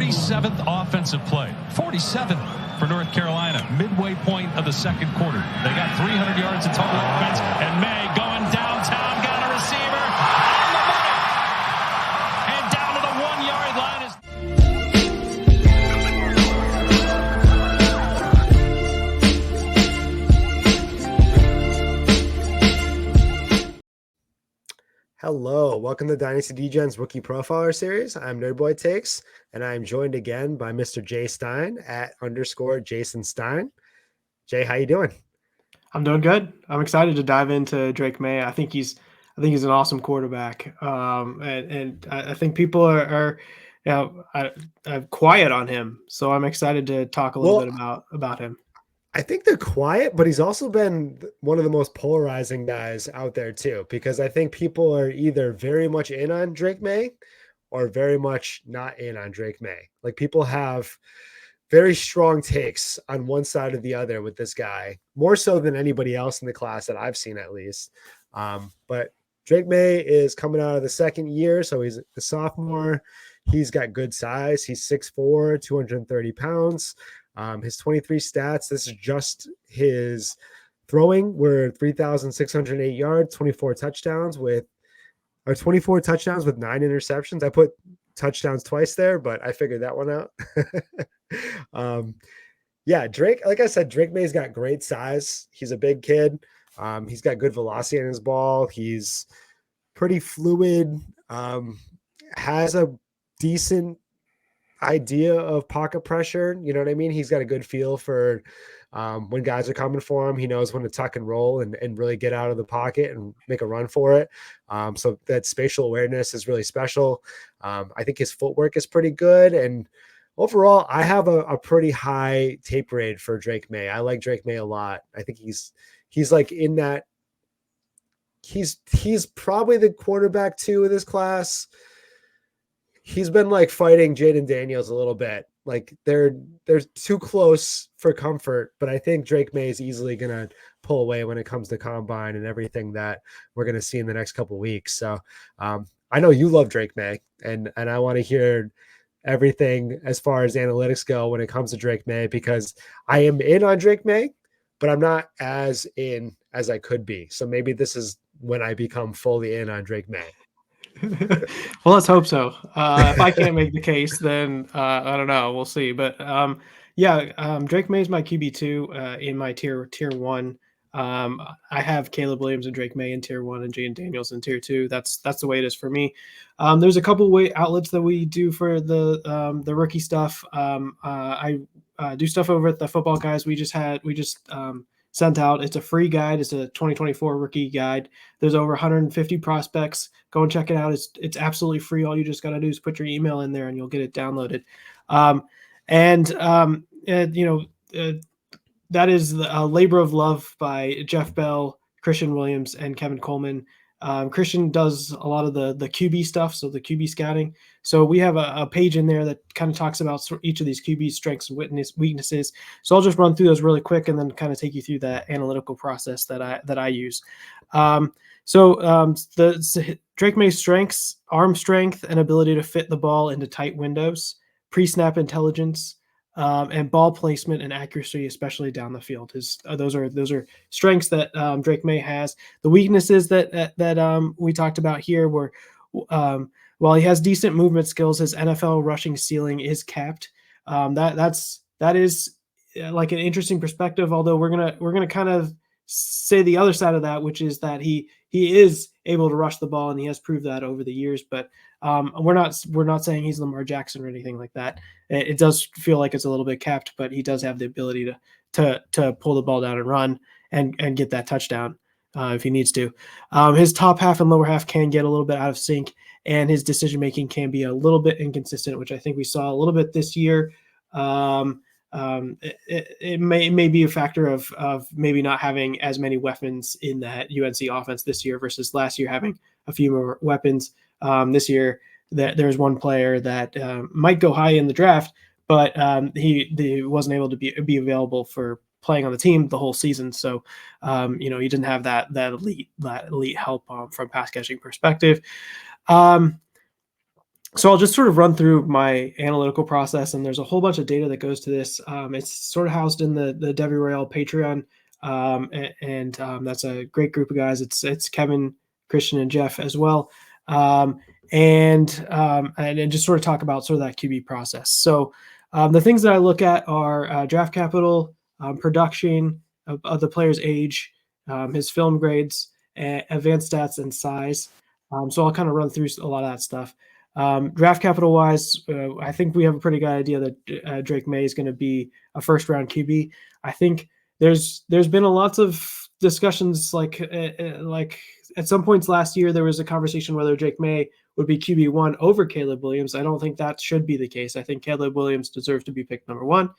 47th offensive play. 47 for North Carolina. Midway point of the second quarter. They got 300 yards of total offense. And Maye going downtown, got a receiver on the money. And down to the 1-yard line is... Hello, welcome to Dynasty Degens Rookie Profiler Series. I'm Nerdboy Takes, and I'm joined again by Mr. Jay Stein at _Jason Stein. Jay, how you doing? I'm doing good. I'm excited to dive into Drake Maye. I think he's an awesome quarterback, and I think people are quiet on him. So I'm excited to talk a little bit about him. I think they're quiet, but he's also been one of the most polarizing guys out there too, because I think people are either very much in on Drake Maye or very much not in on Drake Maye. Like, people have very strong takes on one side or the other with this guy, more so than anybody else in the class that I've seen, at least. But Drake Maye is coming out of the second year, so he's a sophomore. He's got good size. He's 6'4", 230 pounds. His 23 stats, this is just his throwing, were 3,608 yards, 24 touchdowns with 9 interceptions. I put touchdowns twice there, but I figured that one out. Drake, like I said, Drake Maye's got great size. He's a big kid. He's got good velocity on his ball. He's pretty fluid, has a decent idea of pocket pressure. You know what I mean? He's got a good feel for when guys are coming for him. He knows when to tuck and roll and really get out of the pocket and make a run for it. So that spatial awareness is really special. I think his footwork is pretty good. And overall, I have a pretty high tape grade for Drake Maye. I like Drake Maye a lot. I think he's like in that. He's probably the quarterback 2 of this class. He's been like fighting Jaden Daniels a little bit. Like they're too close for comfort, but I think Drake Maye is easily going to pull away when it comes to combine and everything that we're going to see in the next couple of weeks. So I know you love Drake Maye, and I want to hear everything as far as analytics go when it comes to Drake Maye, because I am in on Drake Maye, but I'm not as in as I could be. So maybe this is when I become fully in on Drake Maye. Well, let's hope so. If I can't make the case, then I don't know. We'll see. But Drake Maye is my QB2 in my tier 1. I have Caleb Williams and Drake Maye in tier 1 and Jaden Daniels in tier 2. That's the way it is for me. There's a couple outlets that we do for the rookie stuff. I do stuff over at the Football Guys. We just sent out. It's a free guide. It's a 2024 rookie guide. There's over 150 prospects. Go and check it out. It's absolutely free. All you just got to do is put your email in there and you'll get it downloaded. That is a labor of love by Jeff Bell, Christian Williams, and Kevin Coleman. Christian does a lot of the QB stuff, so the QB scouting. So we have a page in there that kind of talks about each of these QB strengths and weaknesses. So I'll just run through those really quick and then kind of take you through that analytical process that I use. The Drake Maye's strengths: arm strength and ability to fit the ball into tight windows, pre-snap intelligence, and ball placement and accuracy, especially down the field. Those are strengths that Drake Maye has. The weaknesses that we talked about here were, while he has decent movement skills, his NFL rushing ceiling is capped. That is like an interesting perspective. Although we're gonna kind of say the other side of that, which is that he is able to rush the ball and he has proved that over the years. But we're not saying he's Lamar Jackson or anything like that. It does feel like it's a little bit capped, but he does have the ability to pull the ball down and run and get that touchdown if he needs to. His top half and lower half can get a little bit out of sync, and his decision making can be a little bit inconsistent, which I think we saw a little bit this year. It may be a factor of maybe not having as many weapons in that UNC offense this year versus last year having a few more weapons. This year, that there's one player that might go high in the draft, but he wasn't able to be available for playing on the team the whole season. So, he didn't have that elite help from pass catching perspective. So I'll just sort of run through my analytical process, and there's a whole bunch of data that goes to this. It's sort of housed in the Debbie Royale Patreon, and that's a great group of guys. It's Kevin, Christian, and Jeff as well, and just sort of talk about sort of that QB process. So the things that I look at are draft capital, production of the player's age, his film grades, advanced stats, and size. So I'll kind of run through a lot of that stuff. Draft capital wise, I think we have a pretty good idea that Drake Maye is going to be a first round QB. I think there's been a lots of discussions like at some points last year there was a conversation whether Drake Maye would be QB1 over Caleb Williams. I don't think that should be the case. I think Caleb Williams deserves to be picked number 1.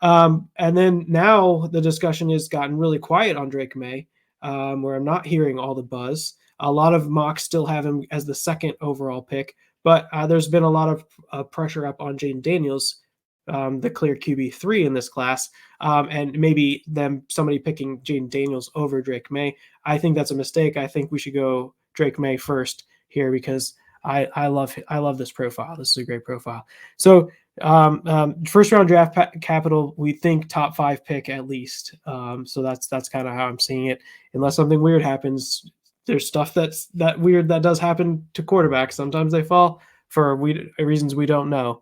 And then now the discussion has gotten really quiet on Drake Maye, where I'm not hearing all the buzz. A lot of mocks still have him as the 2nd overall pick. But there's been a lot of pressure up on Jaden Daniels, the clear QB3 in this class, and maybe somebody picking Jaden Daniels over Drake Maye. I think that's a mistake. I think we should go Drake Maye first here because I love this profile. This is a great profile. So first round draft capital, we think top 5 pick at least. So that's kind of how I'm seeing it. Unless something weird happens. There's stuff that's that weird that does happen to quarterbacks. Sometimes they fall for reasons we don't know.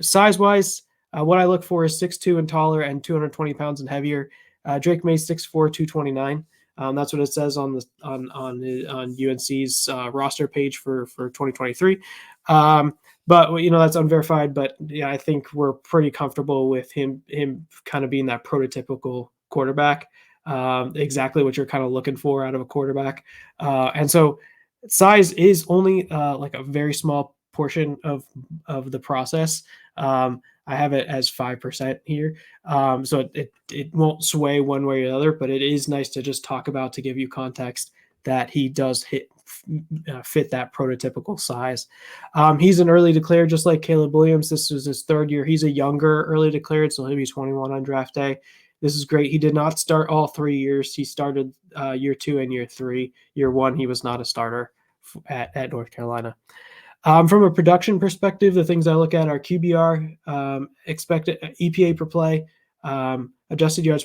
Size-wise, what I look for is 6'2" and taller and 220 pounds and heavier. Drake Maye 6'4", 229. That's what it says on UNC's roster page for 2023. But that's unverified. But yeah, I think we're pretty comfortable with him kind of being that prototypical quarterback. Exactly what you're kind of looking for out of a quarterback. And so size is only like a very small portion of the process. I have it as 5% here. So it won't sway one way or the other, but it is nice to just talk about to give you context that he does fit that prototypical size. He's an early declared, just like Caleb Williams. This was his 3rd year. He's a younger early declared, so he'll be 21 on draft day. This is great. He did not start all 3 years. He started year 2 and year 3. Year 1, he was not a starter at North Carolina. From a production perspective, the things I look at are QBR, expected EPA per play, adjusted yards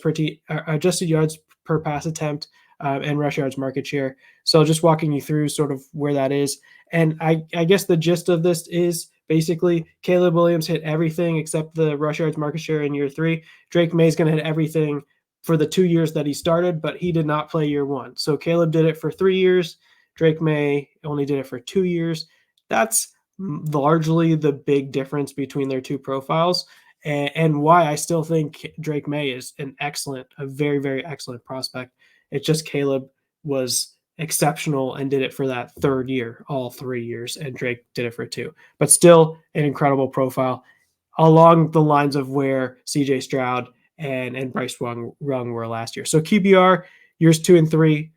per pass attempt, and rush yards market share. So just walking you through sort of where that is. And I guess the gist of this is basically Caleb Williams hit everything except the rush yards market share in year 3. Drake Maye is going to hit everything for the 2 years that he started, but he did not play year 1. So Caleb did it for 3 years. Drake Maye only did it for 2 years. That's largely the big difference between their two profiles, and why I still think Drake Maye is a very, very excellent prospect. It's just Caleb was exceptional and did it for that 3rd year, all 3 years, and Drake did it for 2. But still an incredible profile along the lines of where CJ Stroud and Bryce Young were last year. So QBR, years 2 and 3,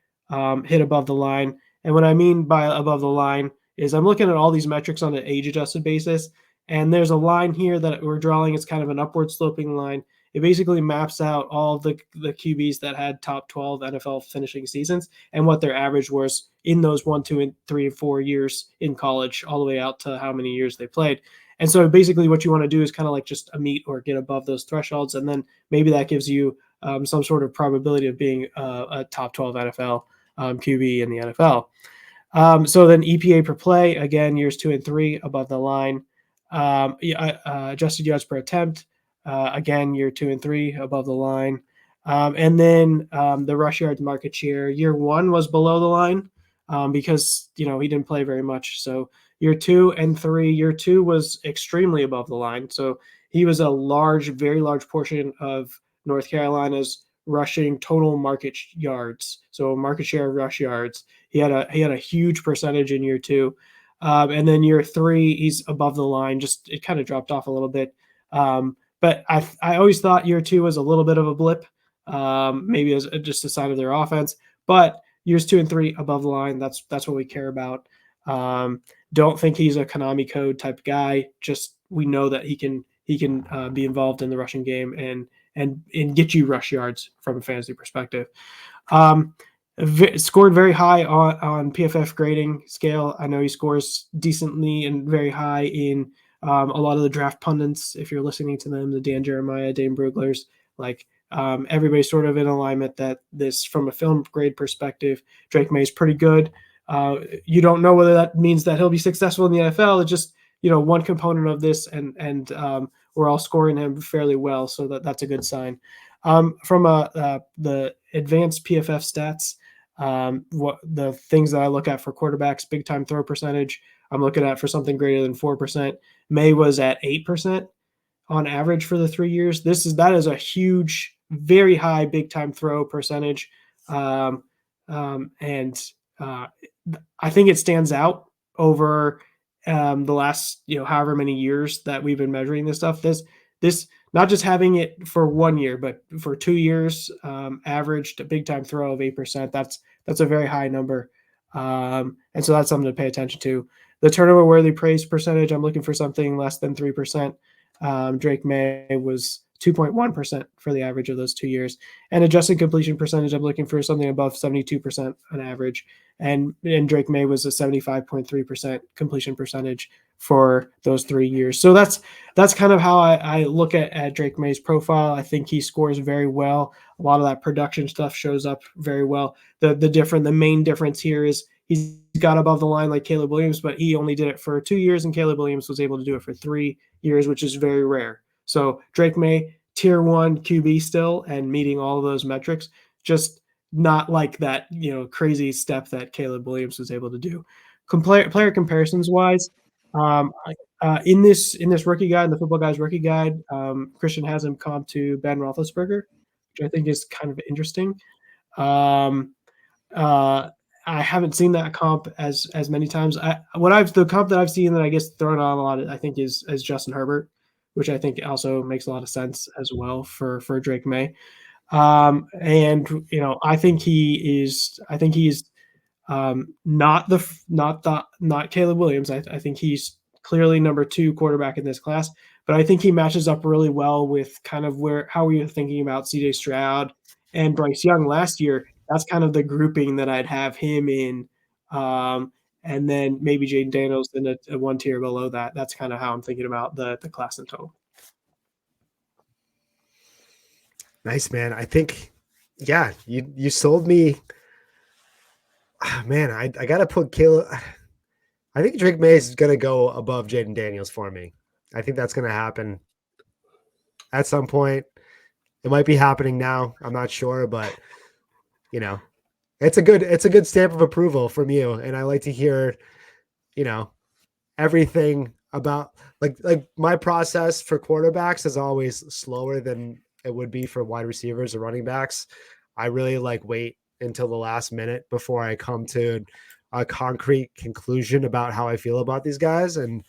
hit above the line. And what I mean by above the line is I'm looking at all these metrics on an age-adjusted basis, and there's a line here that we're drawing. It's kind of an upward sloping line. It basically maps out all the QBs that had top 12 NFL finishing seasons and what their average was in those 1, 2, and 3, and 4 years in college, all the way out to how many years they played. And so basically what you want to do is kind of like just meet or get above those thresholds, and then maybe that gives you some sort of probability of being a top 12 NFL QB in the NFL. So then EPA per play, again, years 2 and 3 above the line. Adjusted yards per attempt, again, year 2 and 3 above the line. And then the rush yards market share, year 1 was below the line because, he didn't play very much. So year 2 and 3, year 2 was extremely above the line. So he was a very large portion of North Carolina's rushing total market yards. So market share of rush yards. He had a huge percentage in year 2. And then year 3, he's above the line. Just it kind of dropped off a little bit. But I always thought year 2 was a little bit of a blip, maybe as just a sign of their offense. But years 2 and 3 above the line, that's what we care about. Don't think he's a Konami code type guy. Just we know that he can be involved in the rushing game and get you rush yards from a fantasy perspective. scored very high on PFF grading scale. I know he scores decently and very high in a lot of the draft pundits. If you're listening to them, the Dan Jeremiah, Dane Bruglers, like everybody's sort of in alignment that this, from a film grade perspective, Drake May is pretty good. You don't know whether that means that he'll be successful in the NFL. It's just, one component of this, and we're all scoring him fairly well, so that's a good sign. From the advanced PFF stats, what the things that I look at for quarterbacks, big time throw percentage, I'm looking at for something greater than 4%. May was at 8% on average for the 3 years. That is a huge, very high big time throw percentage. And I think it stands out over the last, however many years that we've been measuring this stuff. This not just having it for 1 year, but for 2 years, averaged a big time throw of 8%. That's a very high number. And so that's something to pay attention to. The turnover worthy praise percentage, I'm looking for something less than 3%. Drake May was 2.1% for the average of those 2 years. And adjusted completion percentage, I'm looking for something above 72% on average. And Drake May was a 75.3% completion percentage for those 3 years. So that's kind of how I look at Drake May's profile. I think he scores very well. A lot of that production stuff shows up very well. The main difference here is he's got above the line like Caleb Williams, but he only did it for 2 years, and Caleb Williams was able to do it for 3 years, which is very rare. So Drake May, tier 1 QB still, and meeting all of those metrics, just not like that, crazy step that Caleb Williams was able to do. Player comparisons wise, in this rookie guide, in the Football Guys rookie guide, Christian has him comp to Ben Roethlisberger, which I think is kind of interesting. I haven't seen that comp as many times. The comp that I've seen that I guess thrown on a lot, I think is Justin Herbert, which I think also makes a lot of sense as well for Drake May. And I think he's not Caleb Williams. I think he's clearly number 2 quarterback in this class, but I think he matches up really well with kind of how we were thinking about CJ Stroud and Bryce Young last year. That's kind of the grouping that I'd have him in. And then maybe Jaden Daniels in a 1 tier below that. That's kind of how I'm thinking about the class in total. Nice, man. I think, yeah, you sold me. Oh, man, I got to put Caleb. I think Drake May is going to go above Jaden Daniels for me. I think that's going to happen at some point. It might be happening now. I'm not sure, but it's a good stamp of approval from you. And I like to hear, everything about like my process for quarterbacks is always slower than it would be for wide receivers or running backs. I really wait until the last minute before I come to a concrete conclusion about how I feel about these guys. And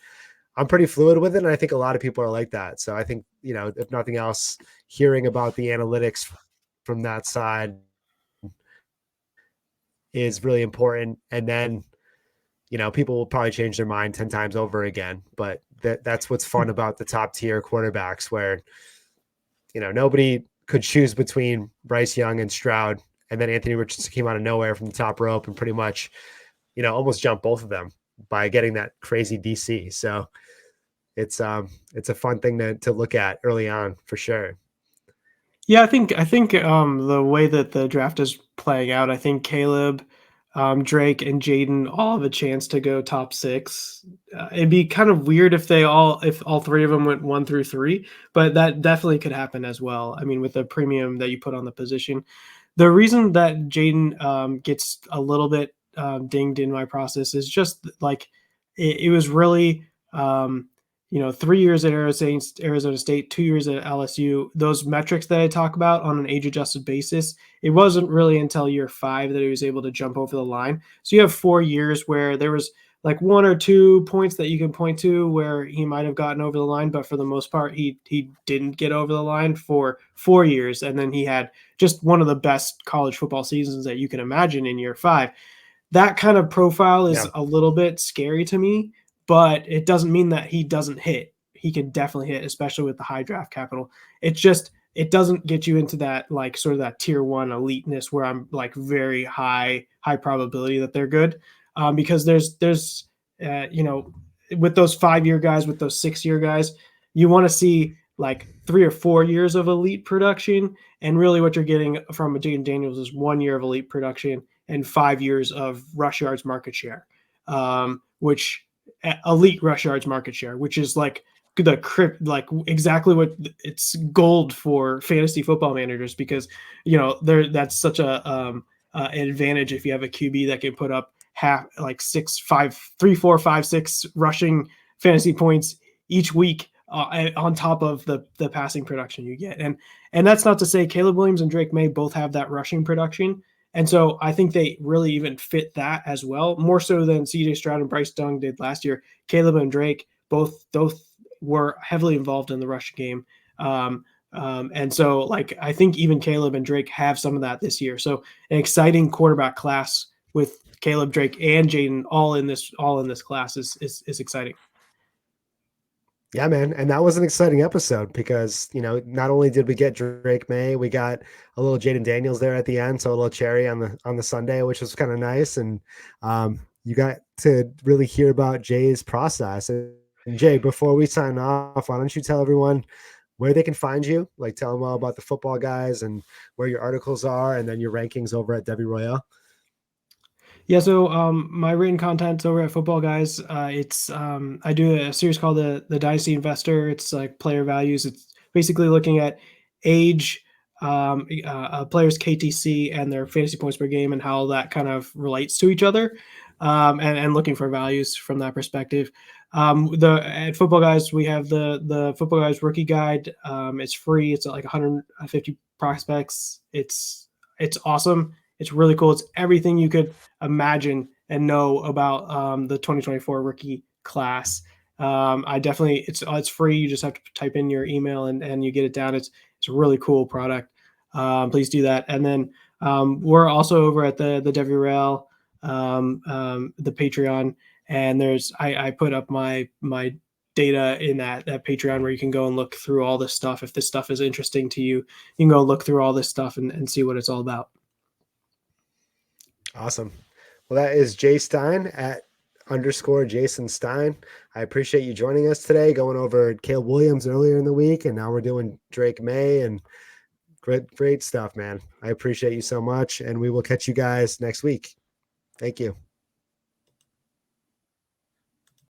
I'm pretty fluid with it. And I think a lot of people are like that. So I think, if nothing else, hearing about the analytics from that side is really important. And then, people will probably change their mind 10 times over again. But that's what's fun about the top tier quarterbacks, where, nobody could choose between Bryce Young and Stroud. And then Anthony Richardson came out of nowhere from the top rope and pretty much, almost jumped both of them by getting that crazy DC. So it's a fun thing to look at early on for sure. Yeah, I think the way that the draft is playing out, I think Caleb, Drake, and Jaden all have a chance to go top 6. It'd be kind of weird if all 3 of them went 1 through 3, but that definitely could happen as well. I mean, with the premium that you put on the position. The reason that Jaden gets a little bit dinged in my process is just like it was really 3 years at Arizona State, 2 years at LSU. Those metrics that I talk about on an age-adjusted basis, it wasn't really until year 5 that he was able to jump over the line. So you have 4 years where there was like 1 or 2 points that you can point to where he might have gotten over the line, but for the most part, he didn't get over the line for 4 years. And then he had just one of the best college football seasons that you can imagine in year 5. That kind of profile is a little bit scary to me, but it doesn't mean that he doesn't hit. He can definitely hit, especially with the high draft capital. It's just it doesn't get you into that like sort of that tier one eliteness where I'm like very high probability that they're good, because there's with those 5-year guys, with those 6-year guys, you want to see like 3 or 4 years of elite production, and really what you're getting from Jaden Daniels is 1 year of elite production and 5 years of rush yards market share, which elite rush yards market share, which is like like exactly what it's gold for fantasy football managers, because that's such a an advantage if you have a QB that can put up half like 6, 5, 3, 4, 5, 6 rushing fantasy points each week, on top of the passing production you get. And that's not to say Caleb Williams and Drake Maye both have that rushing production. And so I think they really even fit that as well, more so than CJ Stroud and Bryce Young did last year. Caleb and Drake both were heavily involved in the rush game. And so like, I think even Caleb and Drake have some of that this year. So an exciting quarterback class with Caleb, Drake, and Jaden all in this class is exciting. Yeah, man. And that was an exciting episode because, not only did we get Drake Maye, we got a little Jaden Daniels there at the end. So a little cherry on the Sunday, which was kind of nice. And you got to really hear about Jay's process. And Jay, before we sign off, why don't you tell everyone where they can find you? Like, tell them all about the football guys and where your articles are, and then your rankings over at Debbie Royale. Yeah, so my written content over at Football Guys, it's I do a series called the Dynasty Investor. It's like player values. It's basically looking at age, a player's KTC and their fantasy points per game, and how that kind of relates to each other, and looking for values from that perspective. At Football Guys, we have the Football Guys Rookie Guide. It's free. It's like 150 prospects. It's awesome. It's really cool. It's everything you could imagine and know about the 2024 rookie class. It's free. You just have to type in your email and you get it down. It's a really cool product. Please do that. And then we're also over at the WRL, the Patreon, and I put up my data in that Patreon where you can go and look through all this stuff. If this stuff is interesting to you, you can go look through all this stuff and see what it's all about. Awesome. Well, that is Jay Stein at _Jason Stein. I appreciate you joining us today, going over Caleb Williams earlier in the week, and now we're doing Drake Maye, and great stuff, man. I appreciate you so much, and we will catch you guys next week. Thank you.